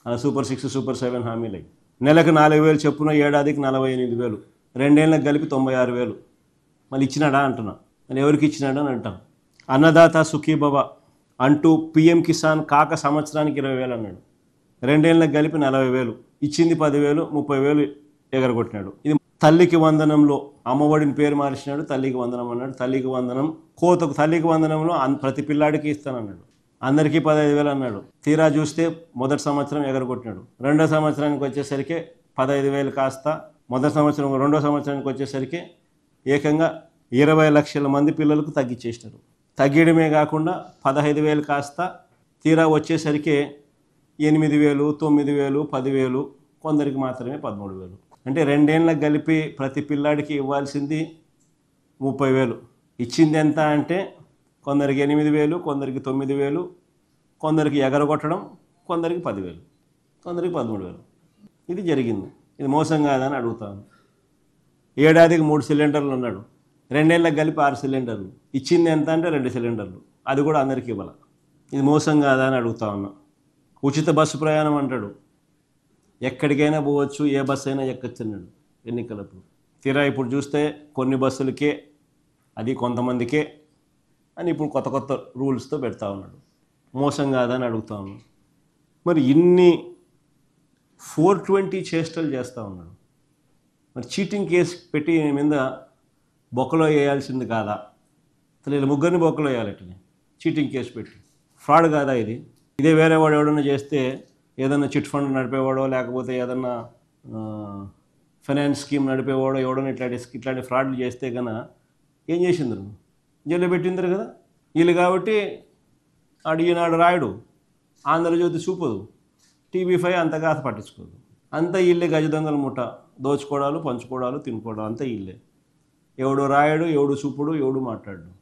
అలా super 6 super 7 హామీలు. నెలకు 4,000 చొప్పున ఏడాదికి 48,000, రెండేళ్ళకి కలిపి 96,000. మళ్ళీ ఇచ్చినాడా అంటున్నా, మళ్ళీ ఎవరికి ఇచ్చినాడు అని అంటాం. అన్నదాత సుఖీభవ అంటూ పిఎం కిసాన్ కాక సంవత్సరానికి 20,000 అన్నాడు, రెండేళ్ళకి కలిపి 40,000, ఇచ్చింది 10,000, 30,000 ఎగరగొట్టినాడు. ఇది తల్లికి వందనంలో అమ్మఒడిని పేరు మార్చినాడు, తల్లికి వందనం అన్నాడు. తల్లికి వందనం కోతకు తల్లికి వందనంలో ప్రతి పిల్లాడికి ఇస్తానన్నాడు, అందరికీ 15,000 అన్నాడు. తీరా చూస్తే మొదటి సంవత్సరం ఎగరగొట్టినాడు. రెండో సంవత్సరానికి వచ్చేసరికి 15,000 కాస్త రెండో సంవత్సరానికి వచ్చేసరికి ఏకంగా 20 లక్షల మంది పిల్లలకు తగ్గించేసినారు. తగ్గడమే కాకుండా 15,000 కాస్త తీరా వచ్చేసరికి 8,000, 9,000, 10,000, కొందరికి మాత్రమే 13,000. అంటే రెండేళ్ళకి కలిపి ప్రతి పిల్లాడికి ఇవ్వాల్సింది 30,000, ఇచ్చింది ఎంత అంటే కొందరికి 8,000, కొందరికి 9,000, కొందరికి ఎగరగొట్టడం, కొందరికి 10,000, కొందరికి 13,000. ఇది జరిగింది. ఇది మోసం కాదని అడుగుతాను. ఏడాదికి 3 సిలిండర్లు అన్నాడు, రెండేళ్ళకి కలిపి 6 సిలిండర్లు, ఇచ్చింది ఎంత అంటే 2 సిలిండర్లు, అది కూడా అందరికీ ఇవ్వాలి. ఇది మోసం కాదా అని అడుగుతా ఉన్నా. ఉచిత బస్సు ప్రయాణం అంటాడు, ఎక్కడికైనా పోవచ్చు, ఏ బస్సు అయినా ఎక్కొచ్చు అన్నాడు ఎన్నికలప్పుడు. తీరా ఇప్పుడు చూస్తే కొన్ని బస్సులకే, అది కొంతమందికే అని ఇప్పుడు కొత్త కొత్త రూల్స్తో పెడతా ఉన్నాడు. మోసం కాదని అడుగుతా ఉన్నాడు. మరి ఇన్ని 420 చేష్టలు చేస్తూ ఉన్నాడు. మరి చీటింగ్ కేసు పెట్టి మీద బొక్కలో వేయాల్సింది కాదా? అసలు వీళ్ళు ముగ్గురిని బొక్కలో వేయాలటనే చీటింగ్ కేసు పెట్టి. ఫ్రాడ్ కాదా ఇది? ఇదే వేరే వాడు ఎవడన్నా చేస్తే, ఏదన్నా చిట్ ఫండ్ నడిపేవాడో లేకపోతే ఏదన్నా ఫైనాన్స్ స్కీమ్ నడిపేవాడో ఎవడన్నా ఇట్లాంటి ఫ్రాడ్లు చేస్తే కన్నా ఏం చేసిందరు? జైల్లో పెట్టిందరు కదా వీళ్ళు. కాబట్టి ఈనాడు రాయుడు, ఆంధ్రజ్యోతి చూపదు, TV5 అంతగా పట్టించుకోదు. అంతా వీళ్ళే గజ దొంగల ముఠ, దోచుకోవడాలు, పంచుకోవడాలు, తినుకోవడాలు అంతా వీళ్ళే. ఎవడు రాయడు, ఎవడు చూపుడు, ఎవడు మాట్లాడు.